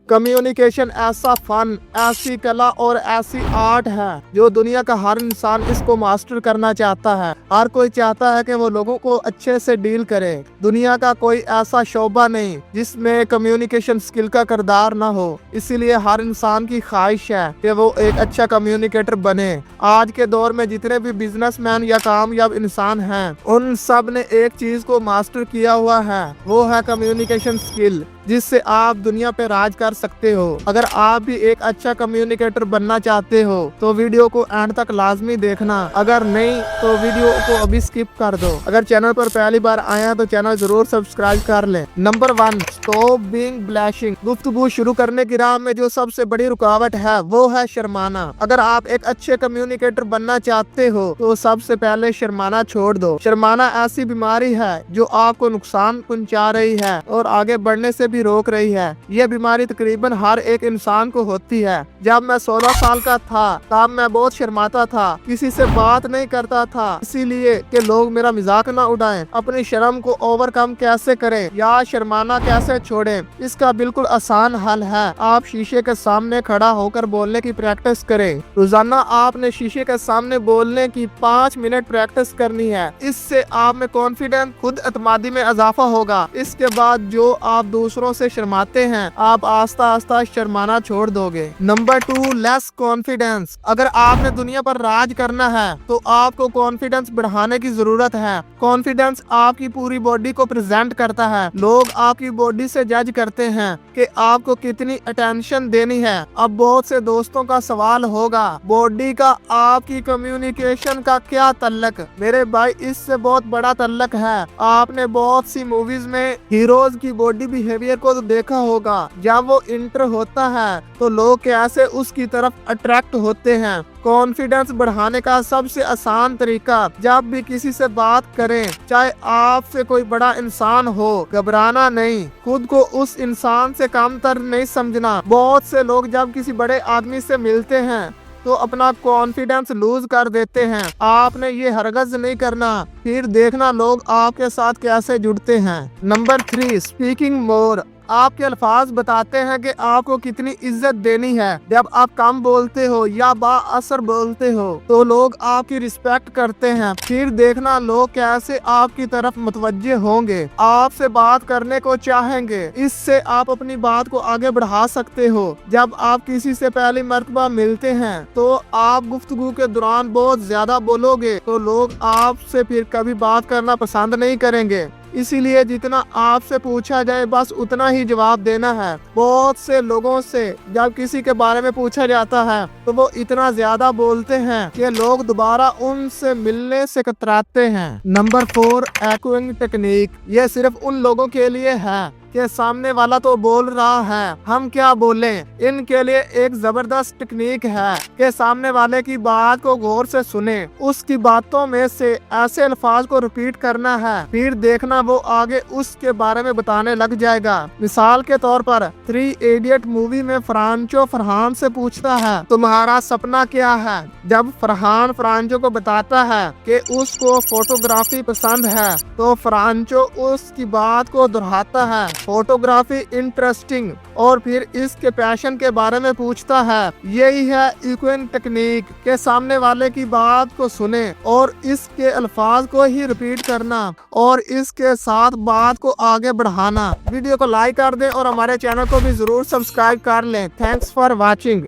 Communication ऐसा fun, ऐसी कला और ऐसी आर्ट है जो दुनिया का हर इंसान इसको मास्टर करना चाहता है। हर कोई चाहता है कि वो लोगों को अच्छे से डील करे। दुनिया का कोई ऐसा शोबा नहीं जिसमें कम्युनिकेशन स्किल का किरदार ना हो। इसीलिए हर इंसान की ख्वाहिश है कि वो एक अच्छा कम्युनिकेटर बने। आज के दौर में जितने भी बिजनेसमैन या कामयाब इंसान हैं, उन सब ने एक चीज को मास्टर किया हुआ है, वो है कम्युनिकेशन स्किल, जिससे आप दुनिया पे राज कर सकते हो। अगर आप भी एक अच्छा कम्युनिकेटर बनना चाहते हो तो वीडियो को एंड तक लाजमी देखना, अगर नहीं तो वीडियो को अभी स्किप कर दो। अगर चैनल पर पहली बार आए हैं तो चैनल जरूर सब्सक्राइब कर लें। Number 1, stop being blushing. गुफ्तगू शुरू करने की राह में जो सबसे बड़ी रुकावट है वो है शर्माना। अगर आप एक अच्छे कम्युनिकेटर बनना चाहते हो तो सबसे पहले शर्माना छोड़ दो। शर्माना ऐसी बीमारी है जो आपको नुकसान पहुंचा रही है और आगे बढ़ने से भी रोक रही है। यह बीमारी तकरीबन हर एक इंसान को होती है। जब मैं 16 साल का था तब मैं बहुत शर्माता था, किसी से बात नहीं करता था, इसीलिए कि लोग मेरा मजाक ना उड़ाएं। अपनी शर्म को ओवरकम कैसे करें या शर्माना कैसे छोड़ें, इसका बिल्कुल आसान हल है। आप शीशे के सामने खड़ा होकर बोलने की प्रैक्टिस करें। रोजाना आपने शीशे के सामने बोलने की 5 मिनट प्रैक्टिस करनी है। इससे आप में कॉन्फिडेंस, खुद एतमादी में इजाफा होगा। इसके बाद जो आप दूसरों से शर्माते हैं, आप आस्ता आस्ता शर्माना छोड़ दोगे। Number 2, less confidence. अगर आपने दुनिया पर राज करना है तो आपको कॉन्फिडेंस बढ़ाने की जरूरत है। कॉन्फिडेंस आपकी पूरी बॉडी को प्रेजेंट करता है। लोग आपकी बॉडी से जज करते हैं कि आपको कितनी अटेंशन देनी है। अब बहुत से दोस्तों का सवाल होगा, बॉडी का आपकी कम्युनिकेशन का क्या तल्लक? मेरे भाई, इससे बहुत बड़ा तल्लक है। आपने बहुत सी मूवीज में हीरोज की बॉडी बिहेवियर को तो देखा होगा। जब वो इंटर होता है तो लोग कैसे उसकी तरफ अट्रैक्ट होते हैं। कॉन्फिडेंस बढ़ाने का सबसे आसान तरीका, जब भी किसी से बात करें, चाहे आपसे कोई बड़ा इंसान हो, घबराना नहीं, खुद को उस इंसान से कमतर नहीं समझना। बहुत से लोग जब किसी बड़े आदमी से मिलते हैं तो अपना कॉन्फिडेंस लूज कर देते हैं। आपने ये हरगज नहीं करना, फिर देखना लोग आपके साथ कैसे जुड़ते हैं। नंबर 3, स्पीकिंग मोर। आपके अल्फाज बताते हैं कि आपको कितनी इज्जत देनी है। जब आप कम बोलते हो या बाअसर बोलते हो तो लोग आपकी रिस्पेक्ट करते हैं। फिर देखना लोग कैसे आपकी तरफ मुतवज्जे होंगे, आपसे बात करने को चाहेंगे। इससे आप अपनी बात को आगे बढ़ा सकते हो। जब आप किसी से पहली मर्तबा मिलते हैं तो आप गुफ्तगू के दौरान बहुत ज्यादा बोलोगे तो लोग आपसे फिर कभी बात करना पसंद नहीं करेंगे। इसीलिए जितना आपसे पूछा जाए बस उतना ही जवाब देना है। बहुत से लोगों से जब किसी के बारे में पूछा जाता है तो वो इतना ज्यादा बोलते हैं कि लोग दोबारा उनसे मिलने से कतराते हैं। नंबर 4, एक्विंग टेक्निक। ये सिर्फ उन लोगों के लिए है कि सामने वाला तो बोल रहा है, हम क्या बोलें। इनके लिए एक जबरदस्त टेक्निक है कि सामने वाले की बात को गौर से सुने, उसकी बातों में से ऐसे अल्फाज को रिपीट करना है, फिर देखना वो आगे उसके बारे में बताने लग जाएगा। मिसाल के तौर पर 3 इडियट मूवी में फ्रांचो फरहान से पूछता है, तुम्हारा सपना क्या है? जब फरहान फ्रांचो को बताता है कि उसको फोटोग्राफी पसंद है तो फ्रांचो उसकी बात को दोहराता है, फोटोग्राफी इंटरेस्टिंग, और फिर इसके पैशन के बारे में पूछता है। यही है एक्विंग टेक्निक के सामने वाले की बात को सुने और इसके अल्फाज को ही रिपीट करना और इसके साथ बात को आगे बढ़ाना। वीडियो को लाइक कर दें और हमारे चैनल को भी जरूर सब्सक्राइब कर लें। Thanks for watching.